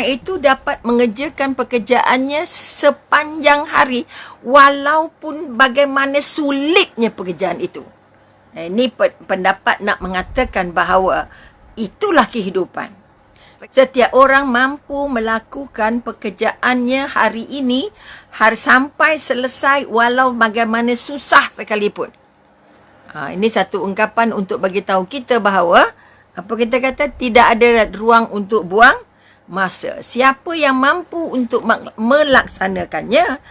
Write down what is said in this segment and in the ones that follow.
itu dapat mengerjakan pekerjaannya sepanjang hari walaupun bagaimana sulitnya pekerjaan itu. Ini pendapat nak mengatakan bahawa itulah kehidupan. Setiap orang mampu melakukan pekerjaannya hari ini sampai selesai walau bagaimana susah sekalipun. Ini satu ungkapan untuk bagi tahu kita bahawa apa kita kata, tidak ada ruang untuk buang masa. Siapa yang mampu untuk melaksanakannya,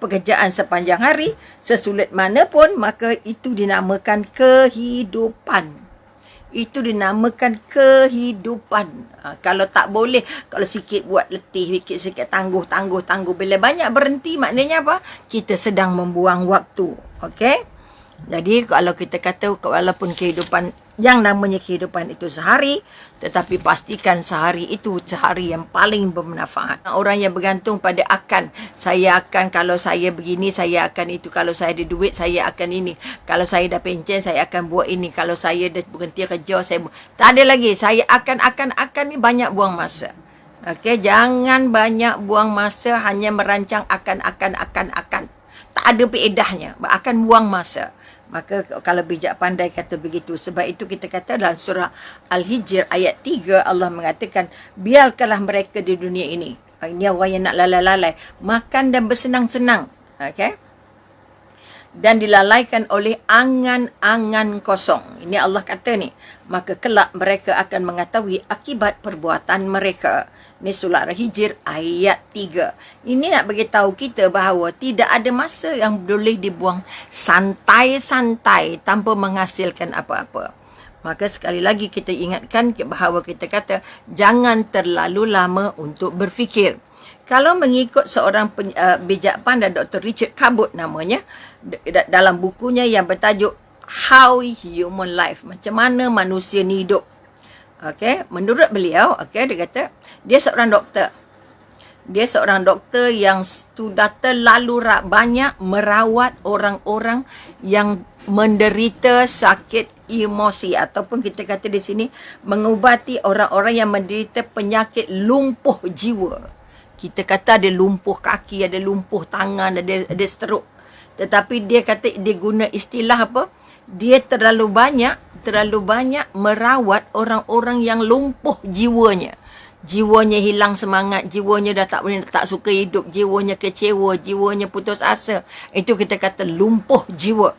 pekerjaan sepanjang hari, sesulit mana pun, maka itu dinamakan kehidupan. Itu dinamakan kehidupan. Kalau tak boleh, kalau sikit buat letih, sikit tangguh. Bila banyak berhenti, maknanya apa? Kita sedang membuang waktu. Okey? Jadi kalau kita kata walaupun kehidupan, yang namanya kehidupan itu sehari, tetapi pastikan sehari itu sehari yang paling bermanfaat. Orang yang bergantung pada saya akan, kalau saya begini, saya akan itu. Kalau saya ada duit, saya akan ini. Kalau saya dah pencen, saya akan buat ini. Kalau saya dah berhenti kerja, tak ada lagi. Saya akan ni banyak buang masa. Okey, jangan banyak buang masa hanya merancang akan. Tak ada faedahnya, akan buang masa. Maka kalau bijak pandai kata begitu. Sebab itu kita kata dalam surah Al-Hijr ayat 3, Allah mengatakan, biarkanlah mereka di dunia ini. Ini orang yang nak lalai-lalai. Makan dan bersenang-senang. Okay? Dan dilalaikan oleh angan-angan kosong. Ini Allah kata ni. Maka kelak mereka akan mengetahui akibat perbuatan mereka. Ini surah Al-Hijr ayat 3. Ini nak bagi tahu kita bahawa tidak ada masa yang boleh dibuang santai-santai tanpa menghasilkan apa-apa. Maka sekali lagi kita ingatkan bahawa kita kata jangan terlalu lama untuk berfikir. Kalau mengikut seorang bijak pandai, Dr. Richard Cabot namanya, dalam bukunya yang bertajuk How Human Life, macam mana manusia ni hidup. Okey, menurut beliau, dia kata dia seorang doktor. Dia seorang doktor yang sudah terlalu banyak merawat orang-orang yang menderita sakit emosi, ataupun kita kata di sini mengubati orang-orang yang menderita penyakit lumpuh jiwa. Kita kata ada lumpuh kaki, ada lumpuh tangan, ada stroke. Tetapi dia kata, dia guna istilah apa? Dia terlalu banyak merawat orang-orang yang lumpuh jiwanya. Jiwanya hilang semangat, jiwanya dah tak suka hidup, jiwanya kecewa, jiwanya putus asa. Itu kita kata lumpuh jiwa.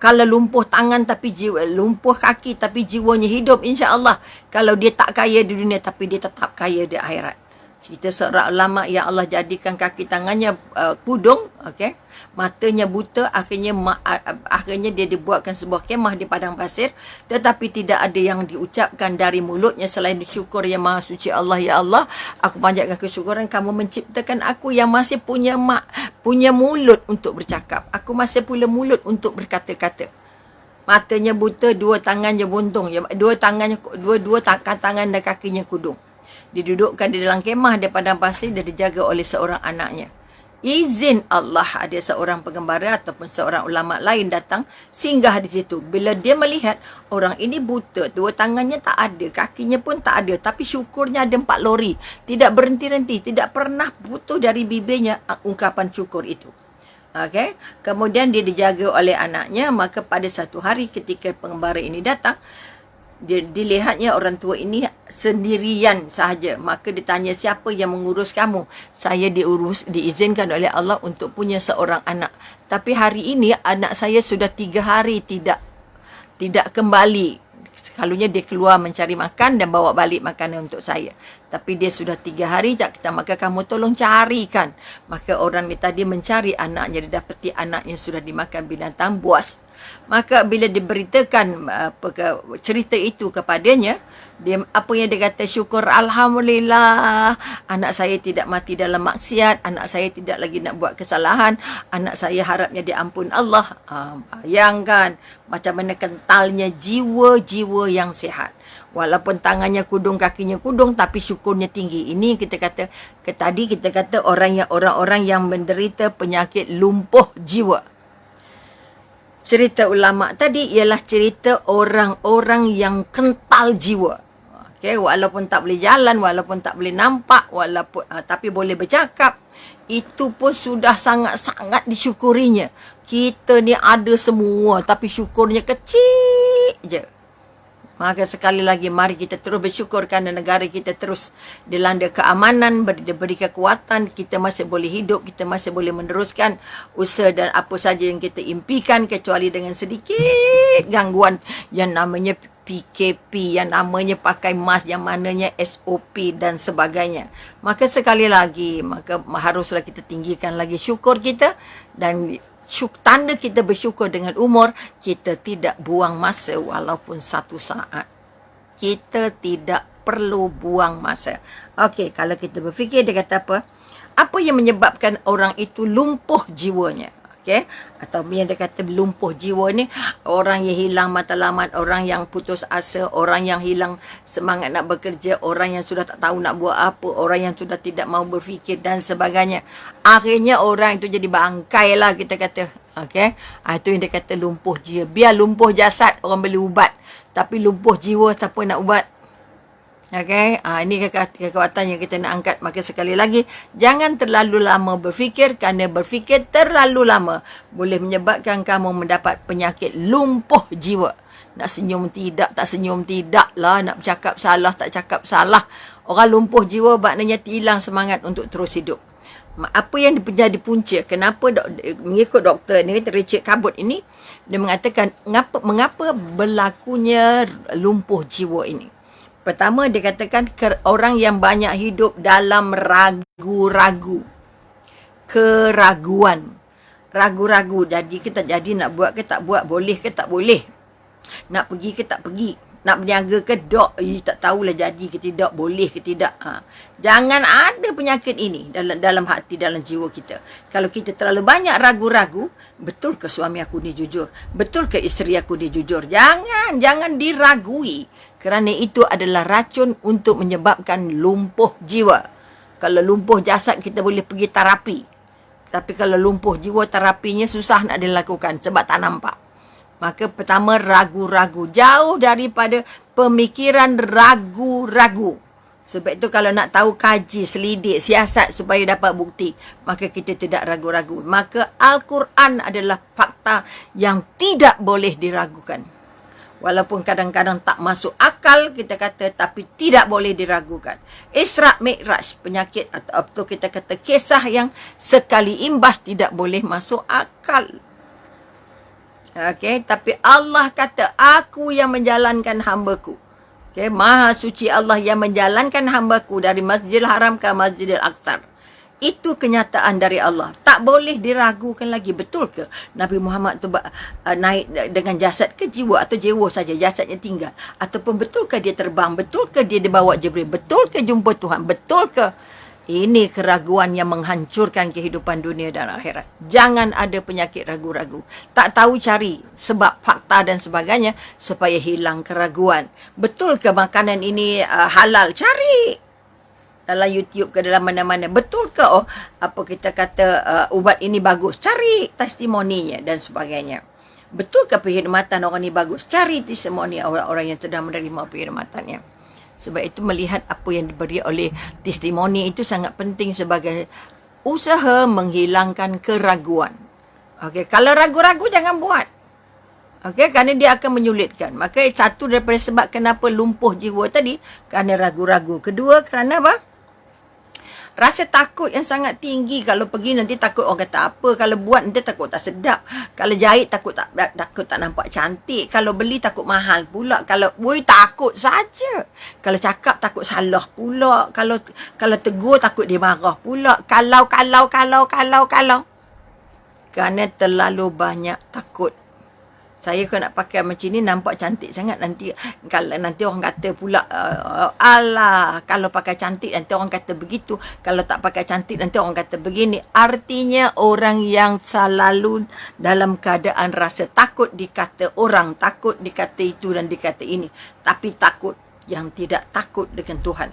Kalau lumpuh tangan tapi jiwa, lumpuh kaki tapi jiwanya hidup, insya-Allah. Kalau dia tak kaya di dunia tapi dia tetap kaya di akhirat. Kita seorang ulama yang Allah jadikan kaki tangannya kudung, matanya buta, akhirnya dia dibuatkan sebuah kemah di padang pasir, tetapi tidak ada yang diucapkan dari mulutnya selain syukur yang maha suci Allah. Ya Allah, aku panjatkan kesyukuran kamu menciptakan aku yang masih punya mulut untuk bercakap. Aku masih punya mulut untuk berkata-kata. Matanya buta, dua tangannya buntung, dua tangan dan kakinya kudung. Didudukkan di dalam kemah di padang pasir dan dijaga oleh seorang anaknya. Izin Allah, ada seorang penggembara ataupun seorang ulama lain datang singgah di situ. Bila dia melihat orang ini buta, dua tangannya tak ada, kakinya pun tak ada, tapi syukurnya ada 4 lori. Tidak berhenti-henti, tidak pernah putus dari bibirnya ungkapan syukur itu. Kemudian dia dijaga oleh anaknya. Maka pada satu hari ketika penggembara ini datang, dilihatnya orang tua ini sendirian sahaja. Maka ditanya, siapa yang mengurus kamu? Saya diizinkan oleh Allah untuk punya seorang anak. Tapi hari ini anak saya sudah 3 hari tidak kembali. Selalunya dia keluar mencari makan dan bawa balik makanan untuk saya. Tapi dia sudah 3 hari tak kita, maka kamu tolong carikan. Maka orang ni tadi mencari anaknya, dia dapati anaknya sudah dimakan binatang buas. Maka bila diberitakan cerita itu kepadanya, apa yang dia kata? Syukur, Alhamdulillah, anak saya tidak mati dalam maksiat, anak saya tidak lagi nak buat kesalahan, anak saya harapnya diampun Allah. Bayangkan macam mana kentalnya jiwa-jiwa yang sihat. Walaupun tangannya kudung, kakinya kudung, tapi syukurnya tinggi. Ini kita kata, tadi kita kata orang-orang yang menderita penyakit lumpuh jiwa. Cerita ulama tadi ialah cerita orang-orang yang kental jiwa. Okay, walaupun tak boleh jalan, walaupun tak boleh nampak, walaupun tapi boleh bercakap, itu pun sudah sangat-sangat disyukurinya. Kita ni ada semua, tapi syukurnya kecil je. Maka sekali lagi mari kita terus bersyukur kerana negara kita terus dilanda keamanan, diberi kekuatan, kita masih boleh hidup, kita masih boleh meneruskan usaha dan apa saja yang kita impikan, kecuali dengan sedikit gangguan yang namanya PKP, yang namanya pakai mask, yang mananya SOP dan sebagainya. Maka sekali lagi, maka haruslah kita tinggikan lagi syukur kita, dan tanda kita bersyukur dengan umur, kita tidak buang masa walaupun satu saat. Kita tidak perlu buang masa. Okey, kalau kita berfikir, dia kata apa? Apa yang menyebabkan orang itu lumpuh jiwanya? Okey, atau yang dia kata lumpuh jiwa ni, orang yang hilang matlamat, orang yang putus asa, orang yang hilang semangat nak bekerja, orang yang sudah tak tahu nak buat apa, orang yang sudah tidak mau berfikir dan sebagainya. Akhirnya orang itu jadi bangkai lah, kita kata. Okey, itu yang dia kata lumpuh jiwa. Biar lumpuh jasad, orang boleh ubat. Tapi lumpuh jiwa, siapa nak ubat? Okey, ini kekuatan yang kita nak angkat. Maka sekali lagi, jangan terlalu lama berfikir, kerana berfikir terlalu lama boleh menyebabkan kamu mendapat penyakit lumpuh jiwa. Nak senyum tidak, tak senyum tidak lah. Nak bercakap salah, tak cakap salah. Orang lumpuh jiwa maknanya hilang semangat untuk terus hidup. Apa yang menjadi punca, kenapa mengikut doktor ni, Richard Cabot ini, dia mengatakan mengapa berlakunya lumpuh jiwa ini. Pertama, dia katakan orang yang banyak hidup dalam ragu-ragu. Keraguan. Ragu-ragu. Jadi kita nak buat ke tak buat, boleh ke tak boleh. Nak pergi ke tak pergi. Nak berniaga ke tak, tak tahulah jadi ke tidak, boleh ke tidak. Jangan ada penyakit ini dalam hati, dalam jiwa kita. Kalau kita terlalu banyak ragu-ragu, betul ke suami aku ni jujur? Betul ke isteri aku ni jujur? Jangan diragui. Kerana itu adalah racun untuk menyebabkan lumpuh jiwa. Kalau lumpuh jasad, kita boleh pergi terapi. Tapi kalau lumpuh jiwa, terapinya susah nak dilakukan sebab tak nampak. Maka pertama, ragu-ragu. Jauh daripada pemikiran ragu-ragu. Sebab itu kalau nak tahu, kaji, selidik, siasat supaya dapat bukti, maka kita tidak ragu-ragu. Maka Al-Quran adalah fakta yang tidak boleh diragukan. Walaupun kadang-kadang tak masuk akal, kita kata, tapi tidak boleh diragukan. Isra' Mi'raj, penyakit atau kita kata kisah yang sekali imbas tidak boleh masuk akal. Okey, tapi Allah kata, aku yang menjalankan hamba-Ku. Okey, Maha Suci Allah yang menjalankan hamba-Ku dari Masjidil Haram ke Masjidil Aqsa. Itu kenyataan dari Allah. Tak boleh diragukan lagi. Betul ke Nabi Muhammad tu naik dengan jasad ke jiwa, atau jiwa saja jasadnya tinggal? Ataupun betul ke dia terbang? Betul ke dia dibawa Jibril? Betul ke jumpa Tuhan? Betul ke? Ini keraguan yang menghancurkan kehidupan dunia dan akhirat. Jangan ada penyakit ragu-ragu. Tak tahu cari sebab fakta dan sebagainya supaya hilang keraguan. Betul ke makanan ini halal? Cari dalam YouTube ke dalam mana-mana. Betul ke apa kita kata ubat ini bagus? Cari testimoninya dan sebagainya. Betul ke perkhidmatan orang ini bagus? Cari testimoni orang-orang yang sedang menerima perkhidmatannya. Sebab itu melihat apa yang diberi oleh testimoni itu sangat penting sebagai usaha menghilangkan keraguan. Okey, kalau ragu-ragu jangan buat. Okey, kerana dia akan menyulitkan. Maka satu daripada sebab kenapa lumpuh jiwa tadi, kerana ragu-ragu. Kedua, kerana apa? Rasa takut yang sangat tinggi. Kalau pergi nanti takut orang kata apa. Kalau buat nanti takut tak sedap. Kalau jahit takut tak nampak cantik. Kalau beli takut mahal pula. Kalau takut saja. Kalau cakap takut salah pula. Kalau tegur takut dia marah pula. Kalau. Kerana terlalu banyak takut. Saya kalau nak pakai macam ni nampak cantik sangat, nanti orang kata pula alah, kalau pakai cantik nanti orang kata begitu, kalau tak pakai cantik nanti orang kata begini. Artinya orang yang selalu dalam keadaan rasa takut dikata orang, takut dikata itu dan dikata ini, tapi takut yang tidak takut dengan Tuhan.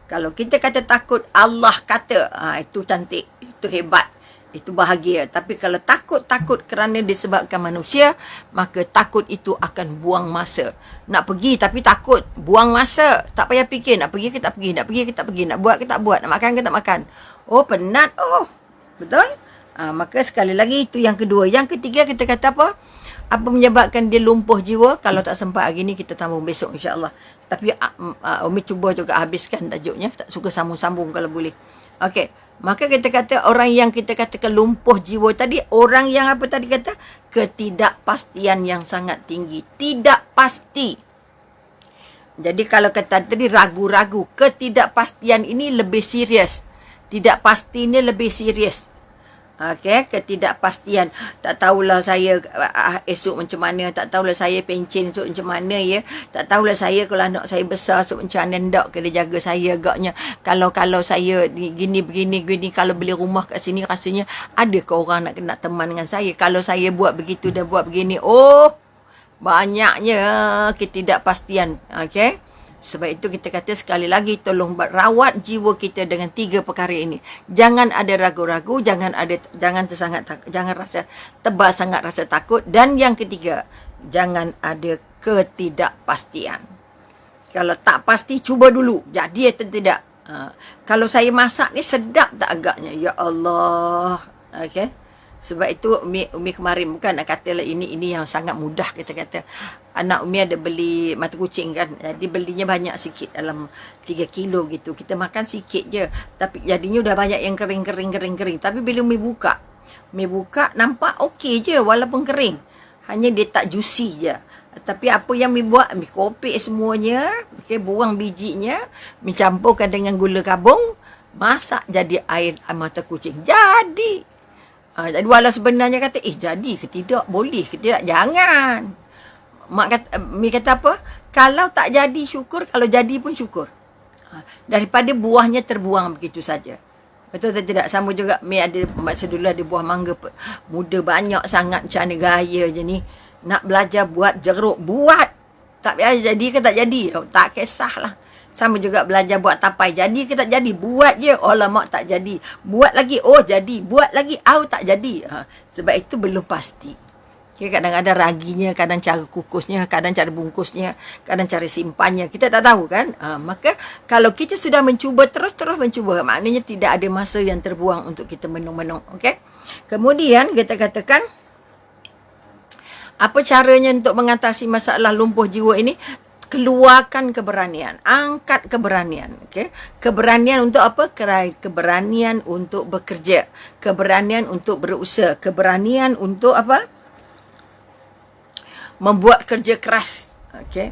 Kalau kita kata takut Allah kata, itu cantik, itu hebat. itu bahagia. Tapi kalau takut kerana disebabkan manusia, maka takut itu akan buang masa. Nak pergi tapi takut, buang masa. Tak payah fikir, nak pergi ke tak pergi, nak pergi ke tak pergi, nak buat ke tak buat, nak makan ke tak makan. Oh, penat. Oh, betul? Maka sekali lagi itu yang kedua. Yang ketiga kita kata apa? Apa menyebabkan dia lumpuh jiwa? Kalau tak sempat hari ni, kita sambung besok insyaAllah. Tapi Umi cuba juga habiskan tajuknya. Tak suka sambung-sambung kalau boleh. Okey. Maka kita kata orang yang kita katakan lumpuh jiwa tadi, orang yang apa tadi kata? Ketidakpastian yang sangat tinggi. Tidak pasti. Jadi kalau kata tadi ragu-ragu, ketidakpastian ini lebih serius. Tidak pasti ini lebih serius. Okey, ketidakpastian. Tak tahulah saya esok macam mana, tak tahulah saya pencen esok macam mana ya. Tak tahulah saya kalau anak saya besar esok macam mana, ndak kena jaga saya agaknya. Kalau saya gini begini kalau beli rumah kat sini rasanya adakah orang nak teman dengan saya. Kalau saya buat begitu dan buat begini, oh banyaknya ketidakpastian. Okey. Sebab itu kita kata sekali lagi, tolong rawat jiwa kita dengan 3 perkara ini. Jangan ada ragu-ragu, jangan rasa tebal sangat rasa takut, dan yang ketiga, jangan ada ketidakpastian. Kalau tak pasti, cuba dulu jadi atau tidak. Kalau saya masak ni sedap tak agaknya? Ya Allah. Okey. Sebab itu Umi kemarin bukan nak kata lah ini yang sangat mudah kita kata. Anak Umi ada beli mata kucing kan. Jadi belinya banyak sikit dalam 3 kilo gitu. Kita makan sikit je. Tapi jadinya dah banyak yang kering. Tapi bila Umi buka nampak okey je walaupun kering. Hanya dia tak juicy je. Tapi apa yang Umi buat, Umi kopek semuanya. Okay, buang bijinya. Umi campurkan dengan gula kabung. Masak jadi air mata kucing. Jadi. Jadi walau sebenarnya kata, jadi ke tidak, boleh ke tidak, jangan. Mi kata apa? Kalau tak jadi syukur, kalau jadi pun syukur. Daripada buahnya terbuang begitu saja. Betul atau tidak? Sama juga Mi ada, masa dulu ada buah mangga muda banyak sangat macam mana gaya je ni. Nak belajar buat jeruk, buat. Tak payah jadi ke tak jadi, tak kisahlah. Sama juga belajar buat tapai. Jadi ke tak jadi? Buat je. Oh lama tak jadi. Buat lagi. Oh jadi. Buat lagi. Tak jadi. Sebab itu belum pasti. Okay, kadang-kadang raginya, kadang cara kukusnya, kadang cara bungkusnya, kadang cara simpannya. Kita tak tahu kan? Maka kalau kita sudah mencuba, terus mencuba, maknanya tidak ada masa yang terbuang untuk kita menung-menung. Okay? Kemudian kita katakan, apa caranya untuk mengatasi masalah lumpuh jiwa ini? Keluarkan keberanian, angkat keberanian, okey. Keberanian untuk apa? Keberanian untuk bekerja, keberanian untuk berusaha, keberanian untuk apa? Membuat kerja keras, okey.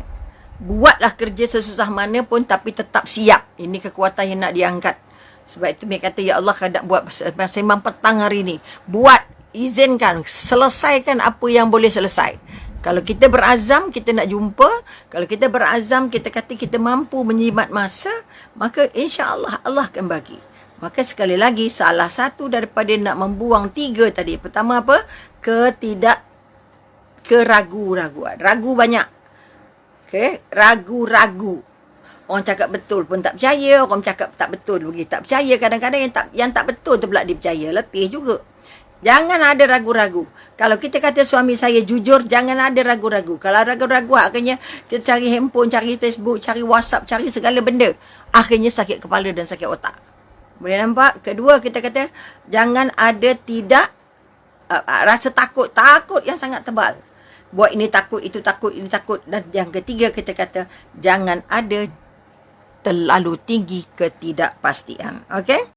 Buatlah kerja sesusah mana pun tapi tetap siap. Ini kekuatan yang nak diangkat. Sebab itu mereka kata, ya Allah, kada buat sembang petang hari ni. Buat, izinkan, selesaikan apa yang boleh selesai. Kalau kita berazam, kita nak jumpa. Kalau kita berazam, kita kata kita mampu menjimat masa, maka insya-Allah Allah akan bagi. Maka sekali lagi, salah satu daripada nak membuang 3 tadi. Pertama apa? Keragu-raguan. Ragu banyak. Okay? Ragu-ragu. Orang cakap betul pun tak percaya. Orang cakap tak betul lagi tak percaya. Kadang-kadang yang tak betul tu pula dipercaya. Letih juga. Jangan ada ragu-ragu. Kalau kita kata suami saya jujur, jangan ada ragu-ragu. Kalau ragu-ragu, akhirnya kita cari handphone, cari Facebook, cari WhatsApp, cari segala benda. Akhirnya sakit kepala dan sakit otak. Boleh nampak? Kedua, kita kata jangan ada rasa takut. Takut yang sangat tebal. Buat ini takut, itu takut, ini takut. Dan yang ketiga, kita kata jangan ada terlalu tinggi ketidakpastian. Okey?